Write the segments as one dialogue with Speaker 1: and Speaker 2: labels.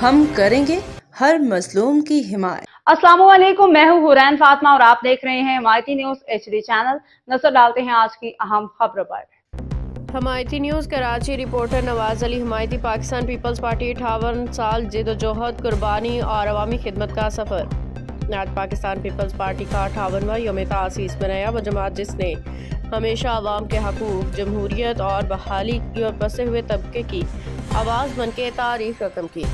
Speaker 1: हम करेंगे हर मजलूम की हिमायत।
Speaker 2: अस्सलामुअलैकुम, मैं हूँ हुरैन फातिमा और आप देख रहे हैं हिमायती न्यूज HD चैनल। नजर डालते हैं आज की अहम खबरों पर।
Speaker 3: हिमायती न्यूज कराची। रिपोर्टर नवाज अली। हिमायती पाकिस्तान पीपल्स पार्टी 58 साल जिद्दोजहद, कुर्बानी और अवामी खिदमत का सफर। आज पाकिस्तान पीपल्स पार्टी का 58वां यौम तासीस मनाया। वो जमात जिसने हमेशा आवाम के हकूक, जमहूरियत और बहाली और फंसे हुए तबके की आवाज़ बनके तारीख रकम की।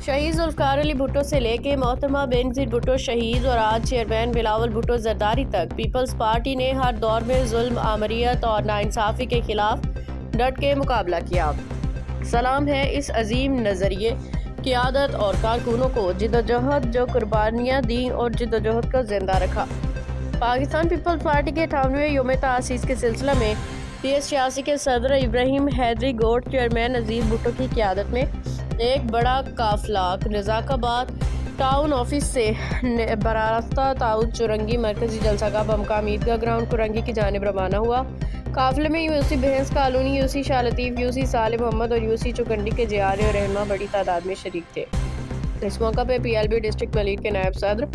Speaker 3: शहीद जुल्फ़िकार अली भुट्टो से लेके मोहतरमा बेनज़ीर भुट्टो शहीद और आज चेयरमैन बिलावल भुट्टो जरदारी तक पीपल्स पार्टी ने हर दौर में जुल्म, आमरियत और नाइंसाफ़ी के खिलाफ डट के मुकाबला किया। सलाम है इस अजीम नज़रिए, क़ियादत और कारकुनों को जिद्दोजहद जो कुर्बानियाँ दी और जिद्दोजहद को जिंदा रखा। पाकिस्तान पीपल्स पार्टी के 58वें यौम तासीस के सिलसिला में PS86 के सदर इब्राहिम हैदरी गोट, चेयरमैन नज़ीर भुट्टो की क़ियादत में एक बड़ा काफिला नज़ाकाबाद टाउन ऑफिस से बरास्ता ताउद चुरंगी मरकजी जलसागाह बमकाम ईदगाह ग्राउंड कुरंगी की जानिब रवाना हुआ। काफिले में यूसी बहस colony, UC Shah Latif, UC साले मोहम्मद और यूसी चुकंडी के जियारे और रहनुमा बड़ी तादाद में शरीक थे। इस मौका पर PLB डिस्ट्रिक्ट मलीर के नायब सदर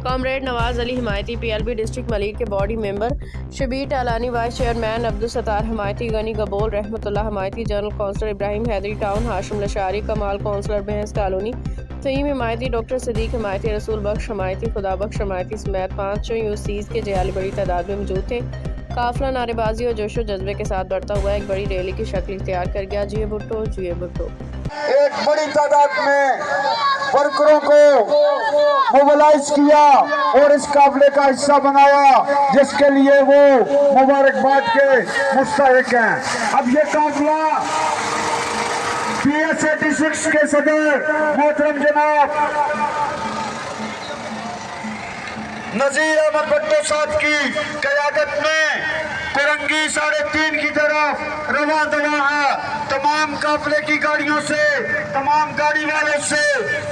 Speaker 3: comrade Nawaz Ali Himayati, PLB district Malir के body member Shabbir Talani, vice chairman Abdul Sattar Himayati, Gani Gabol Rahmatullah Himayati, general councillor Ibrahim Hyderi town, Hashim Lashari, Kamal councillor बहस कॉलोनी, फ़हीम हिमायती, डॉक्टर सदीक हिमायती, रसूल बख्श हिमायती, खुदा बख्श हिमायती समेत 5 यूसीज़ के जयाली बड़ी तादाद में मौजूद थे। काफिला नारेबाजी और जोशो जज्बे के साथ बढ़ता हुआ एक बड़ी रैली की शक्ल इख्तियार कर गया। जिए भुट्टो, जिए भुट्टो।
Speaker 4: एक बड़ी तादाद में वर्करों को मोबिलाइज किया और इस काफिले का हिस्सा बनाया, जिसके लिए वो मुबारकबाद के मुस्तहिक हैं। अब ये काफिला PS86 के सदर मोहतरम जनाब नजीर अहमद भुट्टो साहब की क़यादत में कुरंगी 3.5 की तरफ रवा दवा है। तमाम काफिले की गाड़ियों से, तमाम गाड़ी वालों से,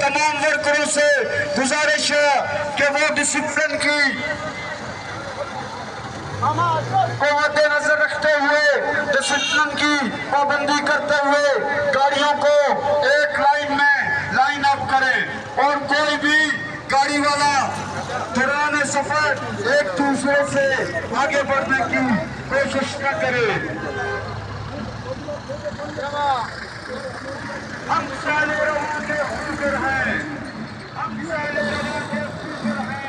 Speaker 4: तमाम वर्करों से गुजारिश है कि वो डिसिप्लिन की को मद्देनजर रखते हुए, डिसिप्लिन की पाबंदी करते हुए गाड़ियों को एक लाइन में लाइन अप करें और कोई भी गाड़ी वाला दौरान सफर एक दूसरे से आगे बढ़ने की कोशिश न करे। हम साले रवा के हुक्र हैं, हम साले रवा के हुक्र हैं।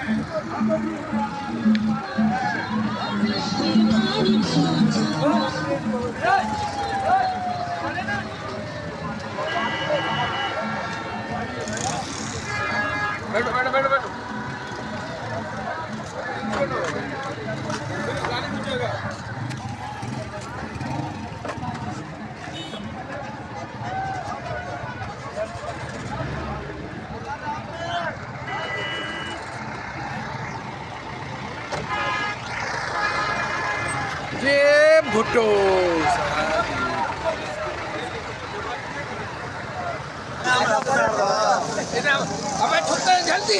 Speaker 4: बैठो बैठो बैठो बैठो। ये भुट्टो हमें ठुकते जल्दी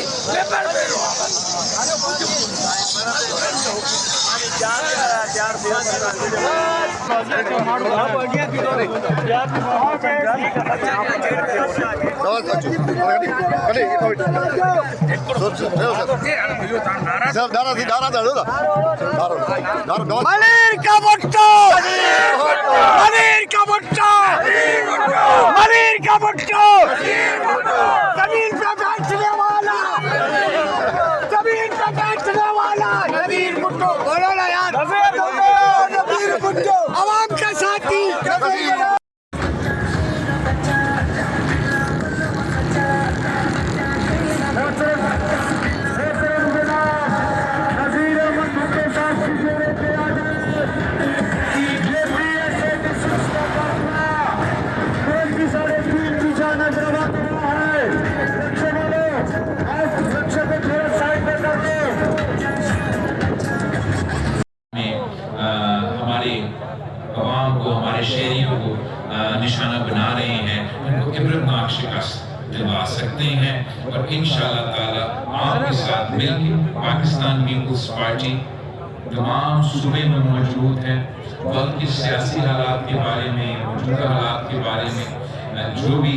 Speaker 4: मलीर का भुट्टो, मलीर का भुट्टो, मलीर का भुट्टो, जमीन पे बैठने वाला, जमीन पे बैठने वाला नज़ीर भुट्टो। बोलो ना यार, नज़ीर भुट्टो आवाम का साथी।
Speaker 5: अवाम को, हमारे शहरियों को निशाना बना रहे हैं, उनको इबरतनाक शिकस्त दिलवा सकते हैं। और इंशाअल्लाह ताला आपके साथ मिलकर पाकिस्तान पीपल्स पार्टी तमाम सूबे में मौजूद है। वक्त की सियासी हालात के बारे में, मौजूदा हालात के बारे में जो भी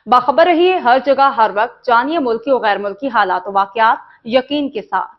Speaker 2: बाखबर रहिए हर जगह हर वक्त, जानिए मुल्की और गैर मुल्की हालात और वाकयात यकीन के साथ।